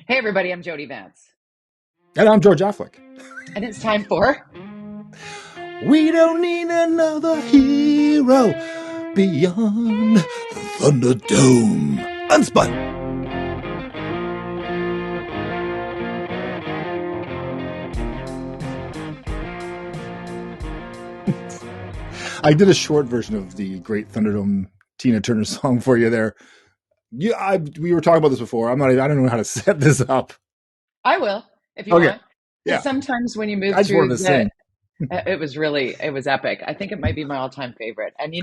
Hey everybody, I'm Jody Vance. And I'm George-Affleck. And it's time for We don't need another hero beyond Thunderdome. UnSpun. I did a short version of the great Thunderdome Tina Turner song for you there. We were talking about this before. I don't know how to set this up. I will, if you Okay. want. Because Yeah. sometimes when you move I just wanted through to sing. it was epic. I think it might be my all-time favorite. And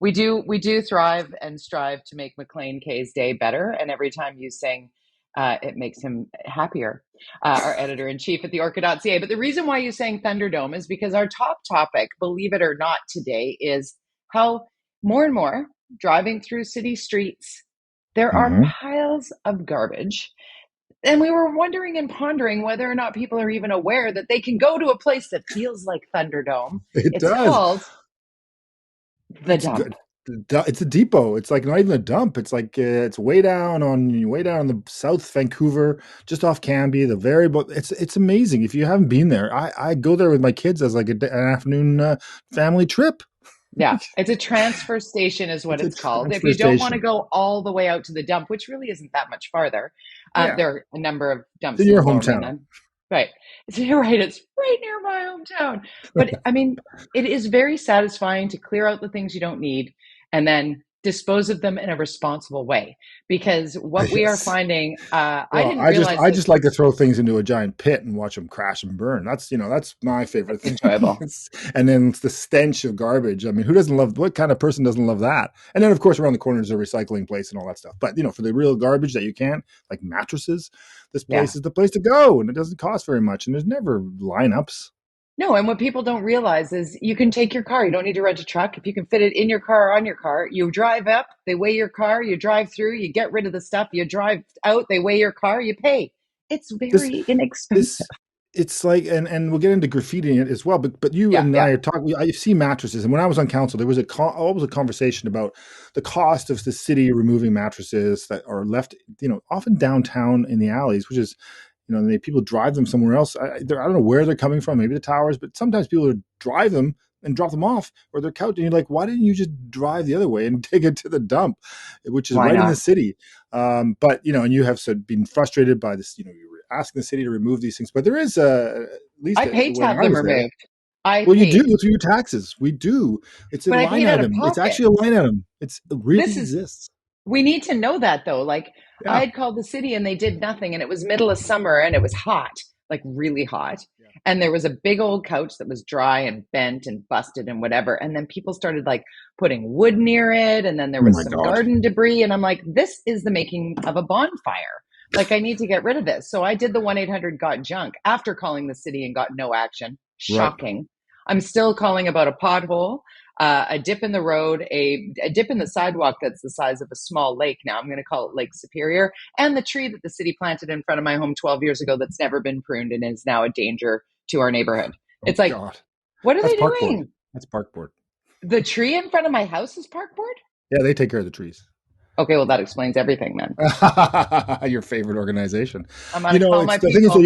we do thrive and strive to make McLean K's day better. And every time you sing, it makes him happier. Our editor-in-chief at the Orca.ca. But the reason why you sang Thunderdome is because our top topic, believe it or not, today is how more and more driving through city streets, there are piles of garbage. And we were wondering and pondering whether or not people are even aware that they can go to a place that feels like Thunderdome. It It's does. called the It's dump. good. It's a depot. It's like not even a dump. It's like it's way down on the South Vancouver, just off Cambie. It's amazing. If you haven't been there, I go there with my kids as like an afternoon family trip. Yeah, it's a transfer station is what It's a it's called. If transfer you don't want to station. go all the way out to the dump, which really isn't that much farther, Yeah, there are a number of it's in dumps in your the Lower hometown. Mainland. Right. You're right. It's right near my hometown. But I mean, it is very satisfying to clear out the things you don't need and then dispose of them in a responsible way. Because what we are Yes. finding, I Well, didn't realize I that. just like to throw things into a giant pit and watch them crash and burn. That's my favorite It's thing. enjoyable. And then it's the stench of garbage. I mean, what kind of person doesn't love that? And then of course around the corner is a recycling place and all that stuff. But for the real garbage that you can't, like mattresses, this Yeah. place is the place to go, and it doesn't cost very much, and there's never lineups. No, and what people don't realize is you can take your car. You don't need to rent a truck. If you can fit it in your car or on your car, you drive up, they weigh your car, you drive through, you get rid of the stuff, you drive out, they weigh your car, you pay. It's This very inexpensive. this it's like, and we'll get into graffiti in it as well, but you Yeah, and yeah. I are talking. I see mattresses, and when I was on council there was always a conversation about the cost of the city removing mattresses that are left often downtown in the alleys, which is people drive them somewhere else. I don't know where they're coming from, maybe the towers, but sometimes people would drive them and drop them off or their couch, and you're like, why didn't you just drive the other way and take it to the dump, which is Why right in the not? city? But and you have said been frustrated by this. You were asking the city to remove these things, but there is at least I paid to when have I them was there. removed. I Well, you do paid, through your taxes. We do. It's a but I line paid out of item. It's pocket. actually a line item. It really This is exists. We need to know that though. Like I Yeah. had called the city and they did nothing and it was middle of summer and it was hot, like really hot. Yeah. And there was a big old couch that was dry and bent and busted and whatever. And then people started like putting wood near it. And then there Oh was my some God. garden debris. And I'm like, this is the making of a bonfire. Like I need to get rid of this. So I did the 1-800 got junk after calling the city and got no action. Right. Shocking. I'm still calling about a pothole, a dip in the road, a dip in the sidewalk that's the size of a small lake now. I'm going to call it Lake Superior, and the tree that the city planted in front of my home 12 years ago that's never been pruned and is now a danger to our neighborhood. Oh It's like, God. what are That's they park board. doing? That's park board. The tree in front of my house is park board? Yeah, they take care of the trees. Okay, well, that explains everything then. Your favorite organization. I'm going to call It's my the thing is people.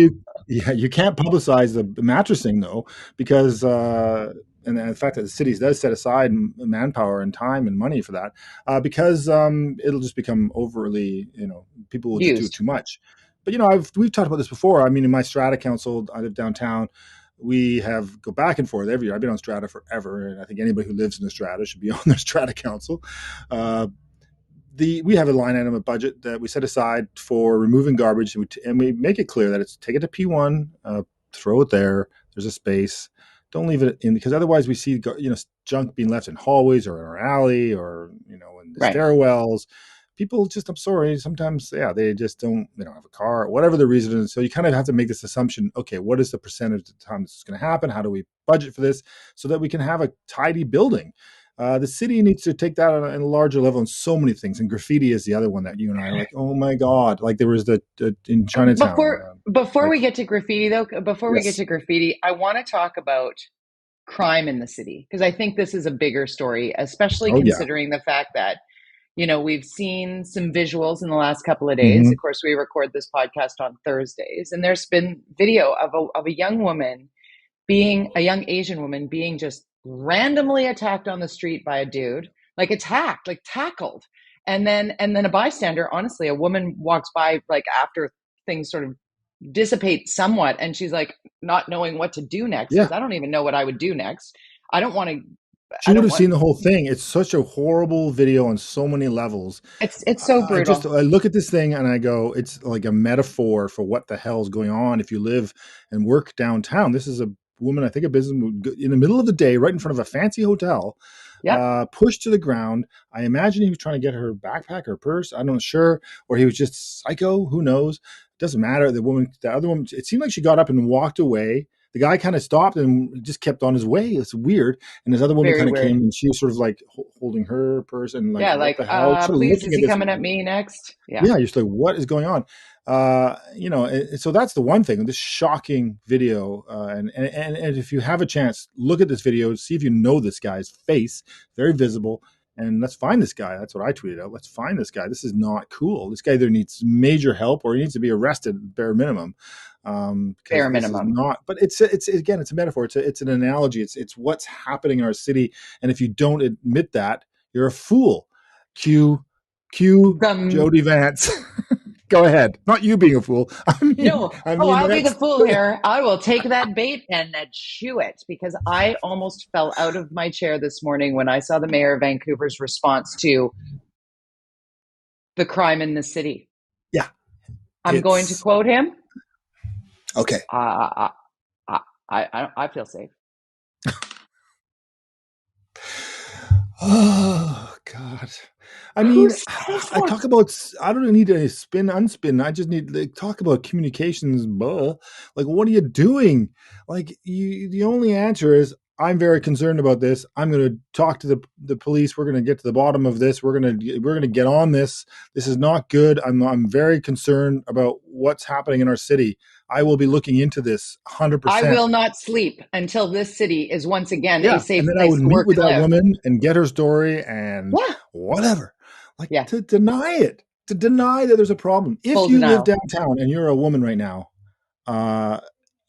that you can't publicize the mattressing though, because and the fact that the city does set aside manpower and time and money for that, because it'll just become overly, people will just do it Used. too much. But we've talked about this before. I mean, in my strata council, I live downtown. We go back and forth every year. I've been on strata forever, and I think anybody who lives in the strata should be on their strata council. We have a line item, a budget that we set aside for removing garbage, and we make it clear that it's take it to P1, throw it there. There's a space. Don't leave it in, because otherwise we see junk being left in hallways or in our alley or in the Right. stairwells. People just, I'm sorry, sometimes they just they don't have a car, whatever the reason is. So you kind of have to make this assumption. Okay, what is the percentage of the time this is going to happen? How do we budget for this so that we can have a tidy building? The city needs to take that on a larger level in so many things, and graffiti is the other one that you and I are like, oh my God! Like there was the in Chinatown. Before we Like, get to graffiti though, yes, I want to talk about crime in the city because I think this is a bigger story, especially oh yeah, considering the fact that We've seen some visuals in the last couple of days. Of Hmm. course, we record this podcast on Thursdays, and there's been video of a young woman a young Asian woman being just randomly attacked on the street by a dude, like attacked, like tackled. And then a bystander, honestly, a woman walks by like after things sort of dissipate somewhat, and she's like not knowing what to do next, Yeah. because I don't even know what I would do next. I don't want to She I would don't have want seen the whole thing. It's such a horrible video on so many levels. it's so brutal. I look at this thing and I go, it's like a metaphor for what the hell's going on if you live and work downtown. This is a woman, I think a business in the middle of the day, right in front of a fancy hotel, Yep, pushed to the ground. I imagine he was trying to get her backpack or purse. I'm not sure. Or he was just psycho. Who knows? It doesn't matter. The other woman, it seemed like she got up and walked away. The guy kind of stopped and just kept on his way. It's weird. And this other woman very kind of came weird. and she was sort of like holding her purse and like, Yeah, what like the hell? Sort of please, looking is at he this. coming at me next? Yeah, Yeah, you're just like, what is going on? So that's the one thing, this shocking video. And if you have a chance, look at this video, see if you know this guy's face, very visible. And let's find this guy. That's what I tweeted out. Let's find this guy. This is not cool. This guy either needs major help or he needs to be arrested, bare minimum. Because bare this is minimum. not. But it's again, it's a metaphor. It's an analogy. It's what's happening in our city. And if you don't admit that, you're a fool. Cue The Jody Vance. Go ahead. Not you being a fool. No. I Oh, mean the I'll be the next. fool here. I will take that bait and chew it, because I almost fell out of my chair this morning when I saw the mayor of Vancouver's response to the crime in the city. Yeah, I'm going to it's quote him. okay. Uh, I feel safe. Oh God. I Who mean, says I that? talk about. I don't need a spin, unspin. I just need to talk about communications. Like, what are you doing? Like, the only answer is, I'm very concerned about this. I'm going to talk to the police. We're going to get to the bottom of this. We're going to get on this. This is not good. I'm very concerned about what's happening in our city. I will be looking into this I 100%. will not sleep until this city is once again a Yeah, safe and then I place would to meet work with and that live. woman and get her story and Yeah. whatever. Like, Yeah. to deny it, to deny that there's a problem. If Full you live denial. downtown and you're a woman right now, uh,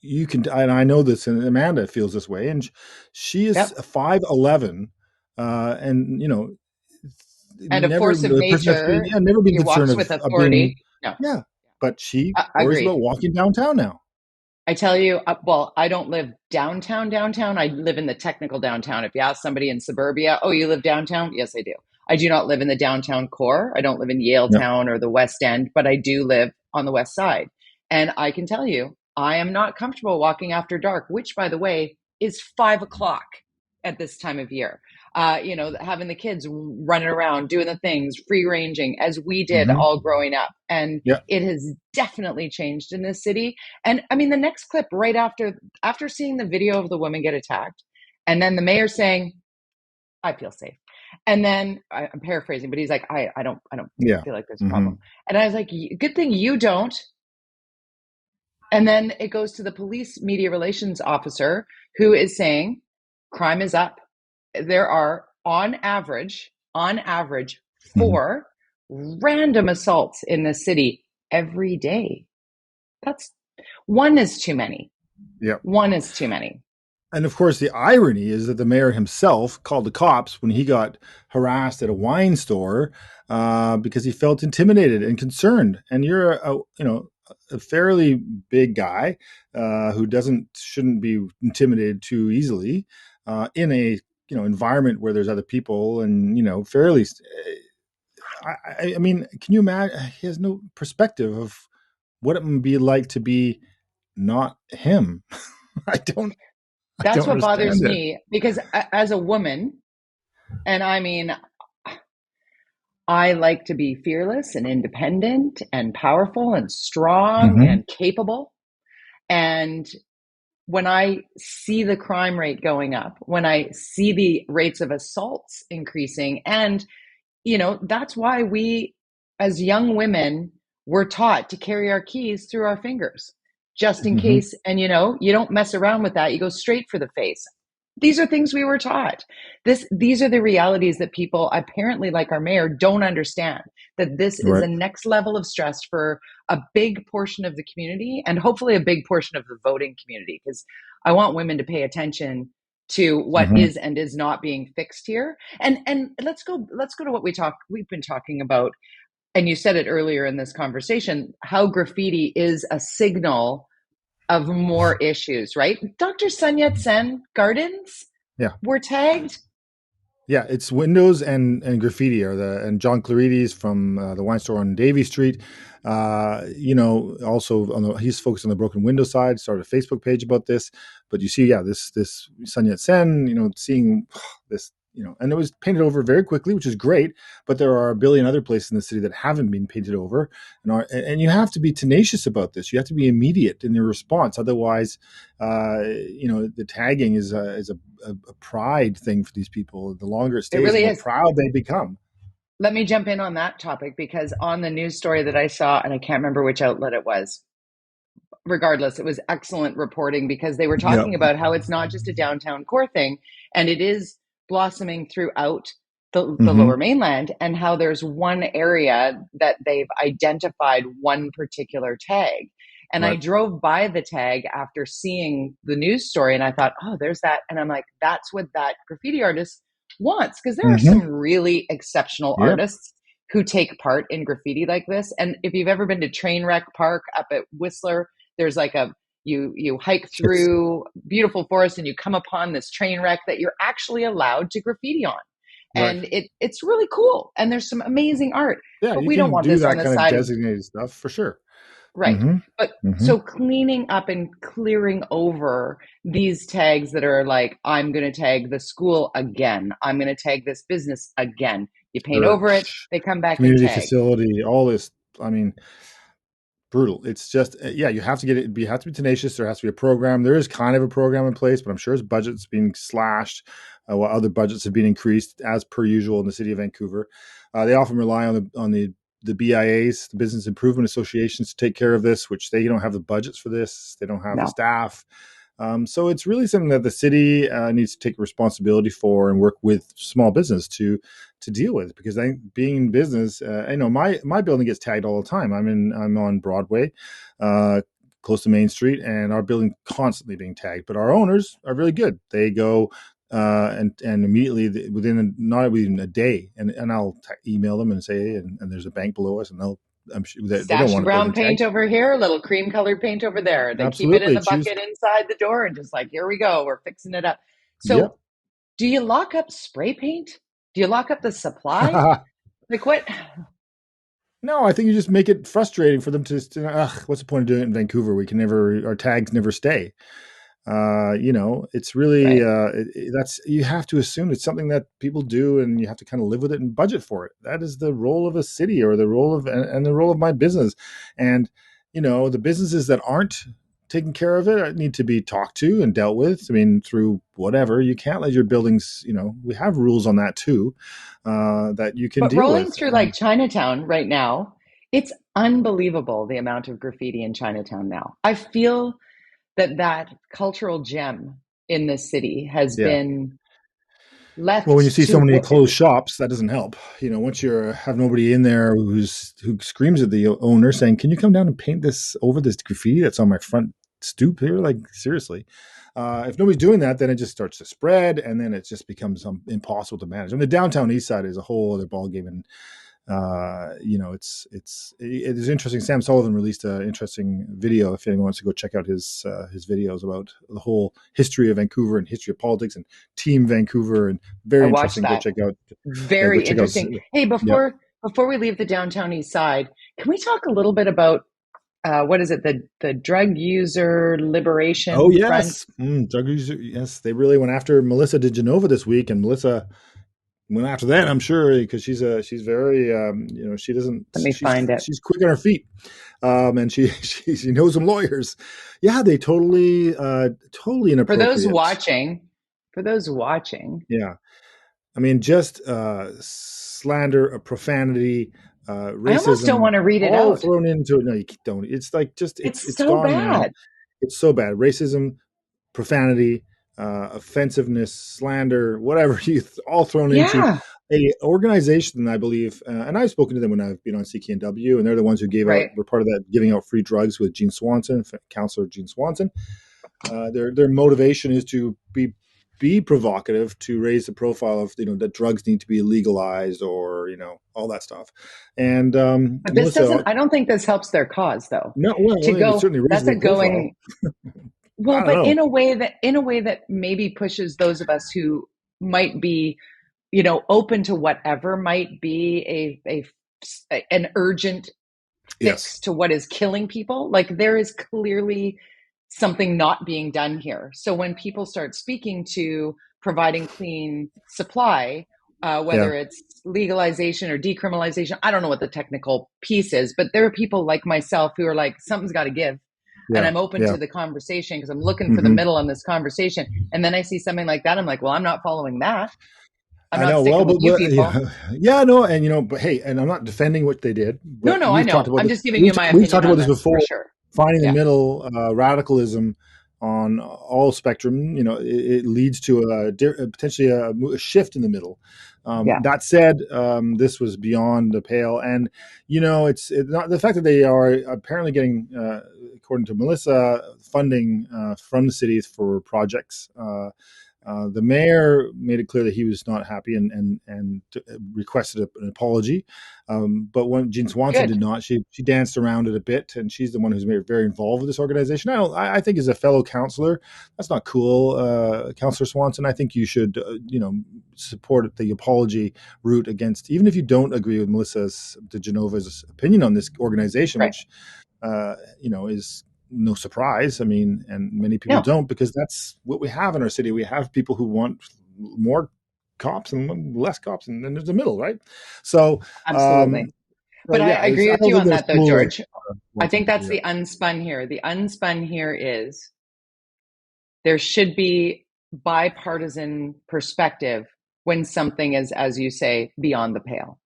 you can, and I know this, and Amanda feels this way, and she is Yep. 5'11", and And a never force of the person that's been, nature. yeah, never been He concerned walks with of being, authority. No. yeah, but she worries Agreed. about walking downtown now. I tell you, well, I don't live downtown, downtown. I live in the technical downtown. If you ask somebody in suburbia, oh, you live downtown? Yes, I do. I do not live in the downtown core. I don't live in Yale Yeah. Town or the West End, but I do live on the West Side. And I can tell you, I am not comfortable walking after dark, which, by the way, is 5 o'clock at this time of year. Having the kids running around, doing the things, free ranging as we did Hmm. all growing up. And Yeah. it has definitely changed in this city. And I mean, the next clip right after seeing the video of the woman get attacked, and then the mayor saying, "I feel safe," and then I'm paraphrasing, but he's like, "I don't Yeah. feel like there's a Hmm. problem," and I was like, "Good thing you don't." And then it goes to the police media relations officer, who is saying, "Crime is up. There are on average, Hmm. 4 random assaults in the city every day. That's one is too many. Yeah. One is too many." And of course, the irony is that the mayor himself called the cops when he got harassed at a wine store because he felt intimidated and concerned. And you're a fairly big guy who shouldn't be intimidated too easily in a environment where there's other people and fairly. I mean, can you imagine? He has no perspective of what it would be like to be not him. I don't. I That's don't what bothers understand it. me, because as a woman, and I mean, I like to be fearless and independent and powerful and strong Hmm. and capable. And when I see the crime rate going up, when I see the rates of assaults increasing, and, that's why we, as young women, were taught to carry our keys through our fingers just in Hmm. case. And, you don't mess around with that. You go straight for the face. These are things we were taught. These are the realities that people apparently, like our mayor, don't understand. That this is Right. a next level of stress for a big portion of the community and hopefully a big portion of the voting community. Because I want women to pay attention to what Mm-hmm. is and is not being fixed here. And let's go to what we've been talking about. And you said it earlier in this conversation, how graffiti is a signal of more issues, right? Dr. Sun Yat-sen gardens Yeah. were tagged. Yeah, it's windows and graffiti and John Clarides from the wine store on Davie Street. Also he's focused on the broken window side. Started a Facebook page about this, but you see, yeah, this Sun Yat-sen, seeing this, and it was painted over very quickly, which is great. But there are a billion other places in the city that haven't been painted over, and you have to be tenacious about this. You have to be immediate in your response, otherwise, the tagging is a pride thing for these people. The longer it It stays, the really more is. proud they become. Let me jump in on that topic because on the news story that I saw, and I can't remember which outlet it was, regardless, it was excellent reporting because they were Yeah. talking about how it's not just a downtown core thing, and it is blossoming throughout the Mm-hmm. lower mainland, and how there's one area that they've identified one particular tag. And I Right. drove by the tag after seeing the news story, and I thought, oh, there's that. And I'm like, that's what that graffiti artist wants, because there are Mm-hmm. some really exceptional Yeah. artists who take part in graffiti like this. And if you've ever been to Trainwreck Park up at Whistler, there's like you hike Yes. through beautiful forest and you come upon this train wreck that you're actually allowed to graffiti on. Right. And it's really cool. And there's some amazing art. Yeah, But you we don't can want do this on that the kind of side of designated stuff for sure. right. Mm-hmm. But Mm-hmm. so cleaning up and clearing over these tags that are like, I'm gonna tag the school again. I'm gonna tag this business again. You paint Or over it, they come back and community tag. facility, all this. I mean, brutal. It's just, yeah, you have to get it. You have to be tenacious. There has to be a program. There is kind of a program in place, but I'm sure his budget's being slashed while other budgets have been increased as per usual in the city of Vancouver. They often rely on the BIAs, the Business Improvement Associations, to take care of this, which they don't have the budgets for this. They don't have the No. staff. So it's really something that the city needs to take responsibility for and work with small business to deal with, because I think being in business, I know my building gets tagged all the time. I'm on Broadway, close to Main Street, and our building constantly being tagged. But our owners are really good. They go and immediately not even a day, and I'll email them and say, and there's a bank below us, and I'm sure they don't Stashed want a brown building tag. paint over here, a little cream colored paint over there. They keep it in Absolutely, the choose. bucket inside the door and just like, here we go, we're fixing it up. Yep. So, do you lock up spray paint? Do you lock up the supply? Like what? No, I think you just make it frustrating for them what's the point of doing it in Vancouver? Our tags never stay. It's really, Right. that's, you have to assume it's something that people do, and you have to kind of live with it and budget for it. That is the role of a city, or the role of, and the role of my business. And, the businesses that aren't taking care of it need to be talked to and dealt with. I mean, through whatever. You can't let your buildings, we have rules on that too, that you can But deal rolling with. through like Chinatown right now, it's unbelievable the amount of graffiti in Chinatown now. I feel that cultural gem in this city has Yeah. been Well, when you left see so to many closed shops, that doesn't help. Once you have nobody in there who screams at the owner saying, "Can you come down and paint this over this graffiti that's on my front stoop here?" Like, seriously. If nobody's doing that, then it just starts to spread, and then it just becomes impossible to manage. And the downtown east side is a whole other ballgame. And it is interesting. Sam Sullivan released an interesting video. If anyone wants to go check out his videos about the whole history of Vancouver and history of politics and Team Vancouver, and I very watched interesting. Go that. check out. Yeah, go Very check out. interesting. Hey, Yeah. before we leave the downtown east side, can we talk a little bit about what is it, the drug user Oh liberation front? yes, drug user. Yes, they really went after Melissa DeGenova this week, and Melissa went after that, I'm sure, because she's very, she doesn't, Let me find it. she's quick on her feet. And she knows some lawyers. Yeah, they totally For those inappropriate. watching, Yeah. I mean, just slander, profanity, I almost don't racism, want to read it all out. thrown into it. No, you don't. It's like, just, It's it's so gone now. bad. It's so bad. Racism, profanity, offensiveness, slander, whatever, you all thrown into Yeah, a organization. I believe, and I've spoken to them when I've been on CKNW, and they're the ones who right. were part of that, giving out free drugs with Gene Swanson, Councillor Gene Swanson. Their motivation is to be provocative, to raise the profile of, that drugs need to be legalized, or all that stuff. And But this Melissa, doesn't, I don't think this helps their cause though. no, well, To it go, certainly raises that's a their profile. going, well, I don't but know. in a way that maybe pushes those of us who might be, open to whatever might be an urgent Yes. fix to what is killing people. Like there is clearly something not being done here. So when people start speaking to providing clean supply, Yeah. whether it's legalization or decriminalization, I don't know what the technical piece is, but there are people like myself who are like, something's got to give. And Yeah. I'm open Yeah. to the conversation because I'm looking for the Hmm. middle in this conversation. And then I see something like that. I'm like, well, I'm not following that. I'm I not know. sticking Well, with you but people. yeah, no, and but hey, and I'm not defending what they did, No, but no, I we've talked know. about I'm this. just giving you my We've opinion talked on about this this for before. sure. Finding the Yeah. middle, radicalism on all spectrum, it leads to potentially a shift in the middle. Yeah. That said, this was beyond the pale, and it's not the fact that they are apparently getting, according to Melissa, funding from the cities for projects. The mayor made it clear that he was not happy, and requested an apology. But when Jean Swanson did Good. not, she danced around it a bit, and she's the one who's very involved with this organization. I think as a fellow councillor, that's not cool, Councillor Swanson. I think you should support the apology route against, even if you don't agree with Melissa de Genova's opinion on this organization, Right. which is no surprise. I mean, and many people No, don't, because that's what we have in our city. We have people who want more cops and less cops, and then there's the middle, right? So, absolutely. But I yeah, agree I with don't you think on that's that though, cool. George. I think Swanson to that's do the that. unspun here. The unspun here is there should be bipartisan perspective when something is, as you say, beyond the pale.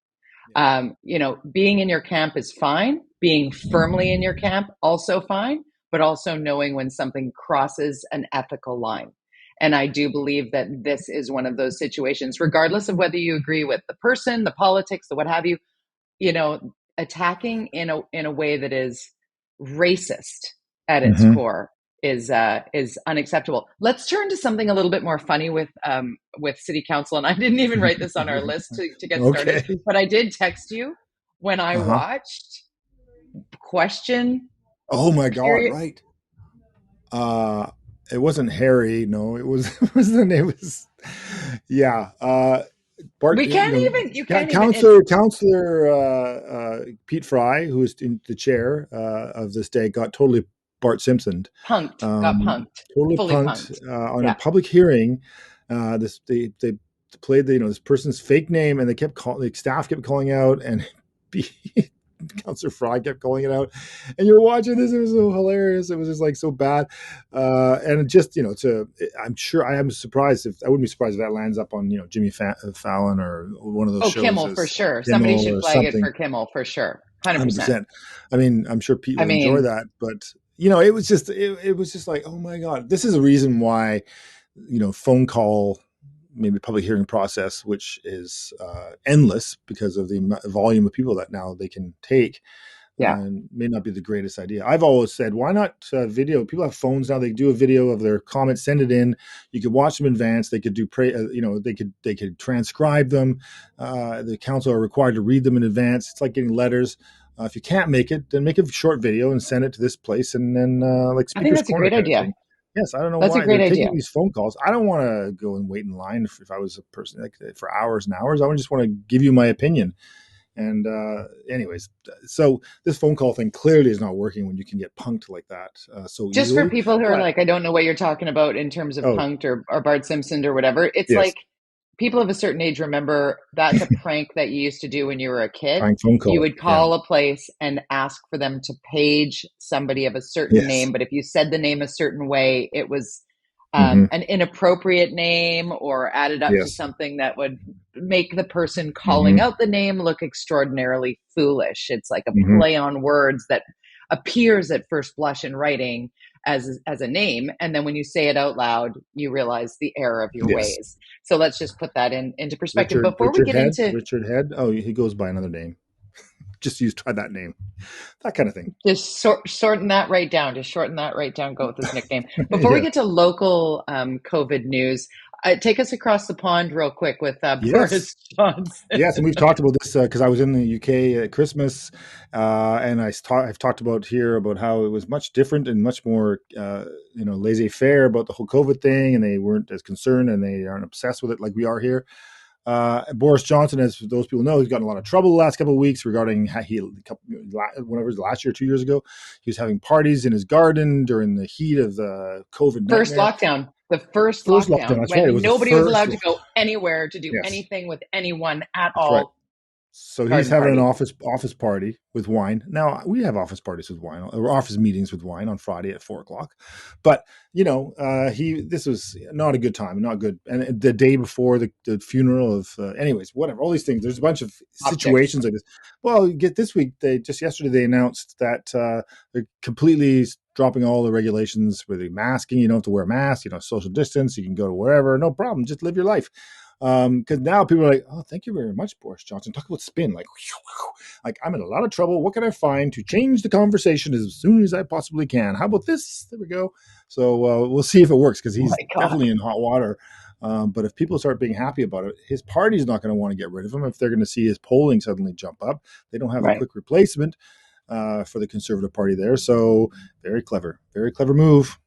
Yes. Being in your camp is fine. Being firmly in your camp, also fine, but also knowing when something crosses an ethical line. And I do believe that this is one of those situations, regardless of whether you agree with the person, the politics, the what have you, attacking in a way that is racist at its Mm-hmm. core is unacceptable. Let's turn to something a little bit more funny with city council. And I didn't even write this on our list to get started, Okay. but I did text you when I Uh-huh. watched question Oh my God! period. Right. Uh, it wasn't Harry. No, it was. It was the name was. Yeah. Bart, We can't even. You can't even. It's Counselor Pete Fry, who is in the chair of this day, got totally Bart Simpson, punked. Got punked. totally Fully punked punked. on a Yeah. public hearing. They played this person's fake name, and they kept the staff kept calling out, and Counselor Fry kept calling it out, and you're watching this. It was so hilarious. It was just like so bad, and just I'm sure I am surprised if I wouldn't be surprised if that lands up on Jimmy Fallon or one of those Oh, shows Kimmel for as sure. Somebody Kimmel should or flag it something. for Kimmel for sure. Hundred 100%. percent. I mean, I'm sure Pete I will enjoy mean, that, but it was just it was just like, oh my God, this is a reason why phone call, maybe public hearing process, which is endless because of the volume of people that now they can take, yeah. may not be the greatest idea. I've always said, why not video? People have phones now; they do a video of their comments, send it in. You could watch them in advance. They could do they could transcribe them. The council are required to read them in advance. It's like getting letters. If you can't make it, then make a short video and send it to this place, and then like I think Speaker's that's a Corner great kind of idea. thing. Yes, I don't know That's a why great they're idea. taking these phone calls. I don't want to go and wait in line if I was a person like for hours and hours. I would just want to give you my opinion. And anyways, so this phone call thing clearly is not working when you can get punked like that so Just for easily. people who are But like, I don't know what you're talking about in terms of oh punked or Bart Simpson or whatever. It's yes, like people of a certain age remember that's a prank that you used to do when you were a kid. prank phone You call. would Yeah. call a place and ask for them to page somebody of a certain Yes. name. But if you said the name a certain way, it was Mm-hmm. an inappropriate name or added up to Yes. something that would make the person calling Mm-hmm. out the name look extraordinarily foolish. It's like a Mm-hmm. play on words that appears at first blush in writing as a name, and then when you say it out loud, you realize the error of your Yes. ways. So let's just put that into perspective before we get into Richard Head. Oh, he goes by another name. Just try that name, that kind of thing. just shorten that right down. Just shorten that right down. Go with his nickname. Before we Yeah. get to local COVID news, take us across the pond real quick with Yes. Boris Johnson. Yes, and we've talked about this because I was in the UK at Christmas, and I've talked about here about how it was much different and much more, laissez-faire about the whole COVID thing, and they weren't as concerned and they aren't obsessed with it like we are here. Boris Johnson, as those people know, he's gotten a lot of trouble the last couple of weeks regarding how whenever it was last year, 2 years ago, he was having parties in his garden during the heat of the COVID first nightmare. lockdown. The first lockdown, that's when right. nobody was allowed to go anywhere to do anything with anyone at all. Right. So he's having an office party with wine. Now we have office parties with wine, or office meetings with wine on Friday at 4:00. But this was not a good time, not good. And the day before the funeral of, anyways, whatever. All these things. There's a bunch of situations like this. Well, this week yesterday they announced that they're completely dropping all the regulations with the masking. You don't have to wear a mask. Social distance. You can go to wherever, no problem. Just live your life. Because now people are like, oh, thank you very much, Boris Johnson. Talk about spin. Like I'm in a lot of trouble. What can I find to change the conversation as soon as I possibly can? How about this? There we go. So we'll see if it works, because he's definitely in hot water. But if people start being happy about it, his party's not going to want to get rid of him if they're going to see his polling suddenly jump up. They don't have a quick replacement for the Conservative Party there. So very clever move.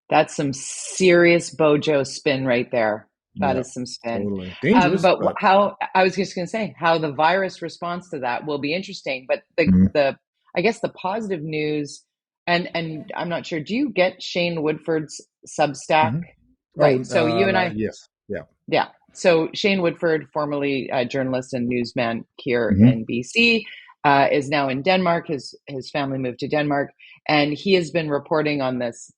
That's some serious Bojo spin right there. That is some spin. Totally dangerous. But how, I was just going to say, how the virus responds to that will be interesting. But the I guess the positive news, and I'm not sure, do you get Shane Woodford's Substack? Mm-hmm. Right. So you and I. Yes. Yeah. Yeah. So Shane Woodford, formerly a journalist and newsman here in BC, is now in Denmark. His family moved to Denmark, and he has been reporting on this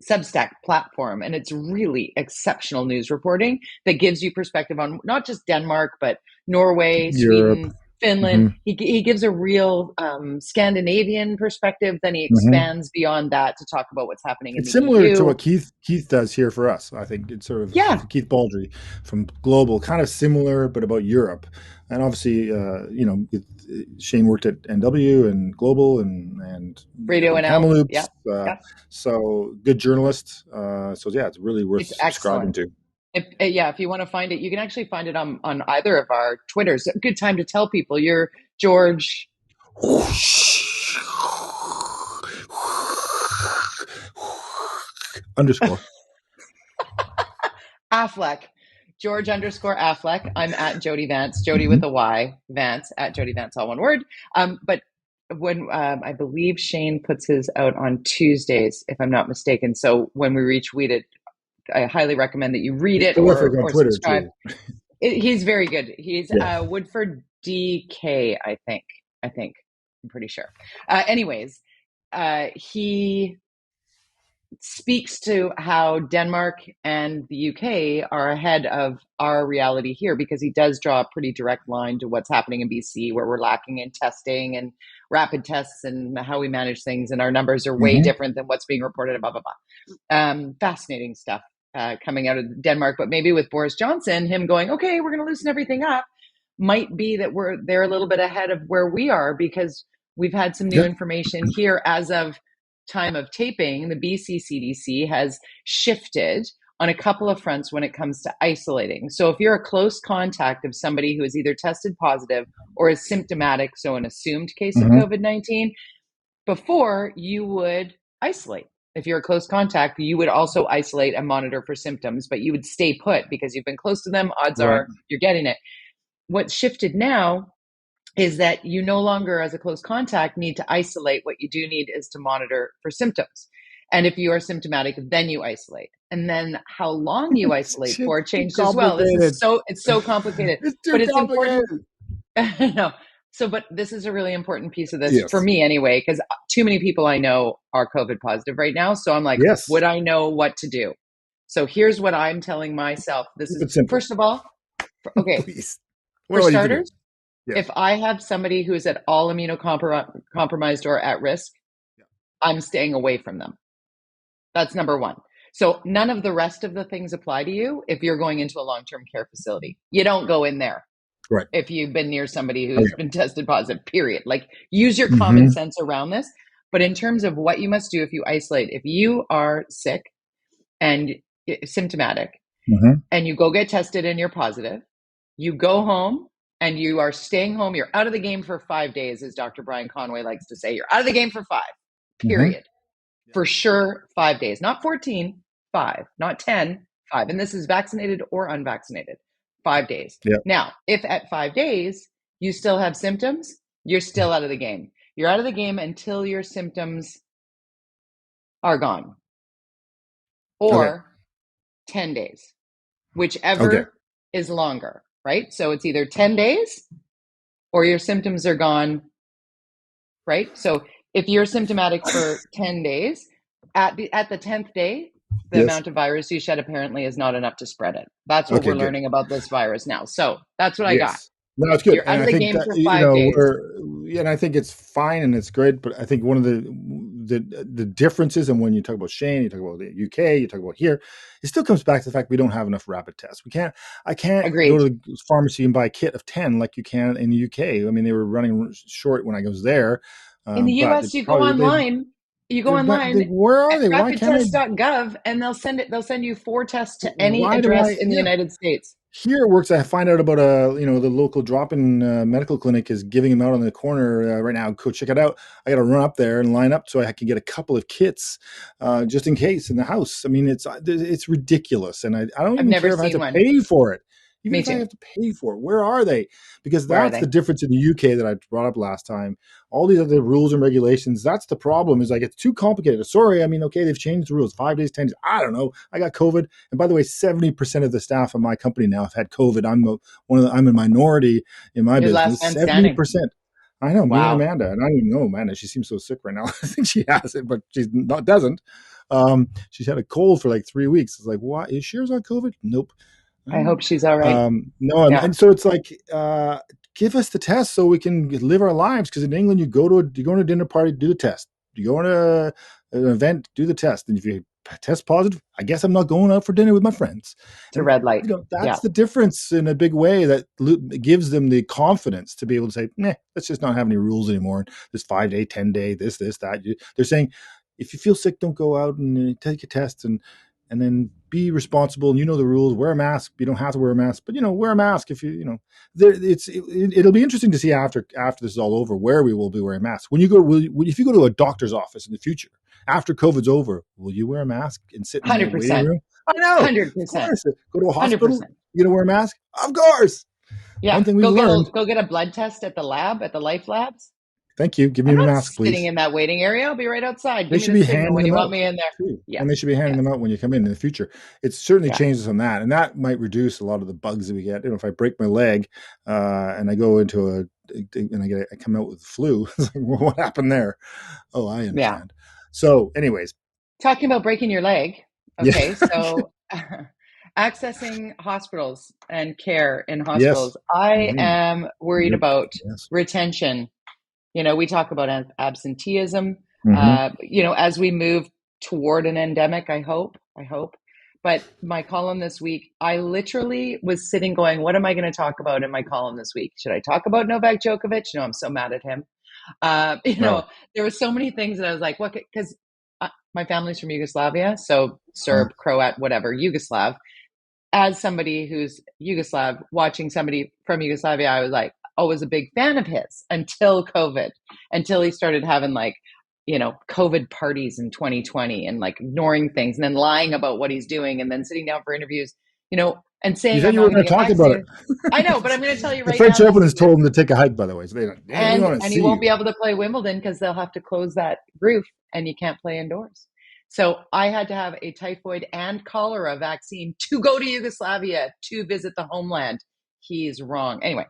Substack platform, and it's really exceptional news reporting that gives you perspective on not just Denmark, but Norway, Europe, Sweden, Finland. He gives a real Scandinavian perspective. Then he expands beyond that to talk about what's happening in the similar EU. to what Keith does here for us. I think it's sort of Keith Baldry from Global, kind of similar, but about Europe. And obviously, Shane worked at NW and Global and Radio and Kamloops. So good journalist. It's really worth subscribing to. If you want to find it, you can actually find it on either of our Twitters. A good time to tell people you're George. _ Affleck. George_Affleck. I'm at Jody Vance, Jody with a Y, Vance, at Jody Vance, all one word. But when I believe Shane puts his out on Tuesdays, if I'm not mistaken. So when we retweet it, I highly recommend that you read it or subscribe. He's very good. He's Woodford DK, I think. I'm pretty sure. Anyways, he speaks to how Denmark and the UK are ahead of our reality here, because he does draw a pretty direct line to what's happening in BC, where we're lacking in testing and rapid tests and how we manage things, and our numbers are way different than what's being reported, blah, blah, blah. Fascinating stuff coming out of Denmark. But maybe with Boris Johnson, him going, okay, we're going to loosen everything up, might be that they're a little bit ahead of where we are, because we've had some new information here as of time of taping. The BC CDC has shifted on a couple of fronts when it comes to isolating. So if you're a close contact of somebody who is either tested positive or is symptomatic, so an assumed case of COVID-19, before you would isolate. If you're a close contact, you would also isolate and monitor for symptoms, but you would stay put because you've been close to them. Odds are you're getting it. What's shifted now is that you no longer, as a close contact, need to isolate. What you do need is to monitor for symptoms. And if you are symptomatic, then you isolate. And then how long you isolate for changed as well. It's so complicated. It's important. No. So, but this is a really important piece of this for me anyway, because too many people I know are COVID positive right now. So I'm like, would I know what to do? So here's what I'm telling myself. This is, first of all, okay. Please. For starters, Yes. If I have somebody who is at all immunocompromised or at risk, Yeah. I'm staying away from them. That's number one. So none of the rest of the things apply to you if you're going into a long-term care facility. You don't go in there Right. if you've been near somebody Oh, who's been tested positive, period. Like, use your yeah. common sense around this. But in terms of what you must do if you isolate, if you are sick and symptomatic and you go get tested and you're positive, you go home and you are staying home. You're out of the game for 5 days, as Dr. Brian Conway likes to say. You're out of the game for 5, period. For sure, 5 days, not 14, 5, not 10, 5. And this is vaccinated or unvaccinated, 5 days. Yeah. Now, if at 5 days you still have symptoms, you're still out of the game. You're out of the game until your symptoms are gone, or 10 days, whichever is longer, right? So it's either 10 days or your symptoms are gone, right? So if you're symptomatic for 10 days, at the 10th day, the amount of virus you shed apparently is not enough to spread it. That's what we're learning about this virus now. So that's what I got. No, it's good. You're out And of I the think game that, for 5 days. and I think it's fine and it's great. But I think one of the differences, and when you talk about Shane, you talk about the UK, you talk about here, it still comes back to the fact we don't have enough rapid tests. I can't Agreed. go to the pharmacy and buy a kit of 10 like you can in the UK. I mean, they were running short when I was there. In the US, you go online. Where are at they? Why can't I? rapidtest.gov, and they'll send you 4 tests to any Why do address I? in the United States. Here it works. I find out about the local drop-in medical clinic is giving them out on the corner right now. Go check it out. I got to run up there and line up so I can get a couple of kits just in case in the house. I mean, it's ridiculous, and I don't even care if I have to pay for it. Even if I have to pay for it, where are they? Because that's the difference in the UK that I brought up last time. All these other rules and regulations, that's the problem, is like it's too complicated. Sorry, I mean, okay, they've changed the rules. 5 days, 10 days. I don't know. I got COVID. And by the way, 70% of the staff of my company now have had COVID. I'm a minority in my business. 70%. I know, me and Amanda. And I don't even know Amanda. She seems so sick right now. I think she has it, but she's not, doesn't. She's had a cold for like 3 weeks. It's like, what? Is Cher's on COVID? Nope. I hope she's all right. And so it's like, give us the test so we can live our lives. Because in England, you go to a dinner party, do the test. You go to an event, do the test. And if you test positive, I guess I'm not going out for dinner with my friends. It's a red light. That's the difference in a big way that gives them the confidence to be able to say, let's just not have any rules anymore. This 5 day, 10 day, this, that. They're saying, if you feel sick, don't go out and take a test and then be responsible, and you know the rules. Wear a mask. You don't have to wear a mask, but wear a mask if it'll be interesting to see after this is all over where we will be wearing masks. When you go, if you go to a doctor's office in the future after COVID's over, will you wear a mask and sit in the waiting room? I know, 100%. Go to a hospital. 100%. You gonna wear a mask? Of course. Yeah. One thing we learned. Go get a blood test at the lab, at the Life Labs. Thank you. Give me a mask, please. Sitting in that waiting area. I'll be right outside. They should be handing when them you out want me in there. too. And they should be handing them out when you come in the future. It certainly changes on that, and that might reduce a lot of the bugs that we get. If I break my leg and I go into I come out with the flu, it's like, well, what happened there? Oh, I understand. Yeah. So, anyways, talking about breaking your leg. Okay, so accessing hospitals and care in hospitals. Yes. I am worried about retention. We talk about absenteeism, as we move toward an endemic, I hope. But my column this week, I literally was sitting going, what am I going to talk about in my column this week? Should I talk about Novak Djokovic? I'm so mad at him. There were so many things that I was like, what? Because my family's from Yugoslavia, so Serb, Croat, whatever, Yugoslav. As somebody who's Yugoslav, watching somebody from Yugoslavia, I was like, always a big fan of his until COVID, until he started having COVID parties in 2020 and ignoring things and then lying about what he's doing and then sitting down for interviews, and saying, you said you were going to talk about it. I know, but I'm going to tell you right now. The French Open has told him to take a hike, by the way. So and he won't be able to play Wimbledon because they'll have to close that roof and you can't play indoors. So I had to have a typhoid and cholera vaccine to go to Yugoslavia to visit the homeland. He's wrong. Anyway,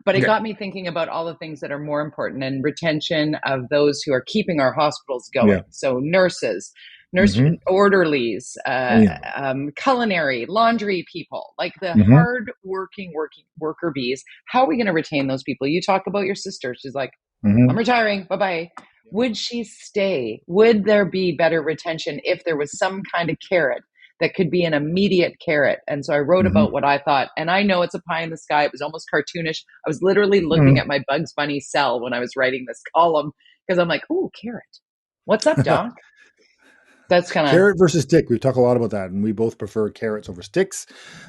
but it got me thinking about all the things that are more important and retention of those who are keeping our hospitals going. So nurses, nurse Mm-hmm. orderlies, Yeah. culinary, laundry people, like the Mm-hmm. hard working worker bees. How are we going to retain those people? You talk about your sister. She's like, I'm Mm-hmm. retiring. Bye-bye. Would she stay? Would there be better retention if there was some kind of carrot that could be an immediate carrot? And so I wrote Mm-hmm. about what I thought, and I know it's a pie in the sky. It was almost cartoonish. I was literally looking Mm-hmm. at my Bugs Bunny cell when I was writing this column because I'm like, ooh, carrot. What's up, Doc? That's kind of Carrot versus stick. We've talked a lot about that, and we both prefer carrots over sticks.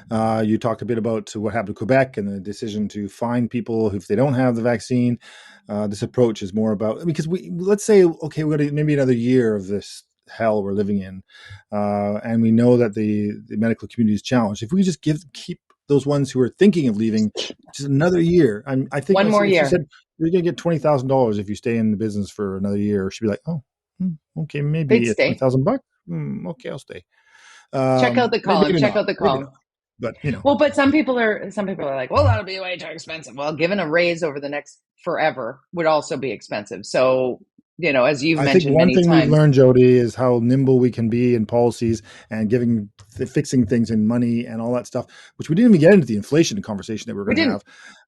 You talked a bit about what happened to Quebec and the decision to fine people if they don't have the vaccine. This approach is more about, because let's say, okay, we're going to maybe another year of this hell we're living in, and we know that the medical community is challenged. If we just keep those ones who are thinking of leaving just another year, I think one more if you year. said you're going to get $20,000 if you stay in the business for another year, she'd be like, oh. Okay, They'd maybe at stay. $20,000. Okay, I'll stay. Check out the Maybe column. Check not. out the Maybe column. not. But Well, but some people are like, well, that'll be way too expensive. Well, given a raise over the next forever would also be expensive. So, as you've I think mentioned one many thing we've times, learned, Jody, is how nimble we can be in policies and fixing things in money and all that stuff, which we didn't even get into the inflation conversation that we were we going to didn't.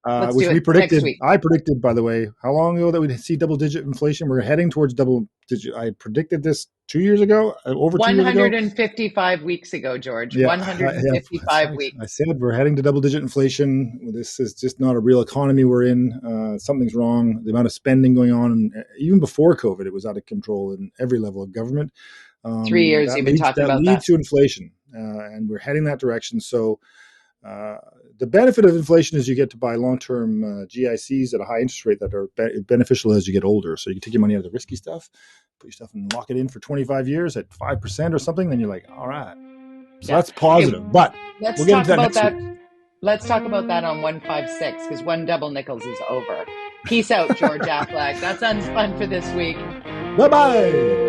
have, Let's which do we it next predicted. week. I predicted, by the way, how long ago that we'd see double-digit inflation. We're heading towards double-digit. I predicted this 2 years ago, over 2 years ago. 155 weeks ago, George. Yeah, that's 155 right. weeks. I said we're heading to double-digit inflation. This is just not a real economy we're in. Something's wrong. The amount of spending going on, and even before COVID, it was out of control in every level of government. 3 years That you've been leads talking about that. to inflation, and we're heading that direction. So the benefit of inflation is you get to buy long-term GICs at a high interest rate that are beneficial as you get older. So you can take your money out of the risky stuff, put your stuff and lock it in for 25 years at 5% or something. Then you're like, all right. So that's positive. Hey, but let's we'll get talk into that about next that. week. Let's talk about that on 156 because one double nickels is over. Peace out, George-Affleck. That's Unspun for this week. Bye-bye.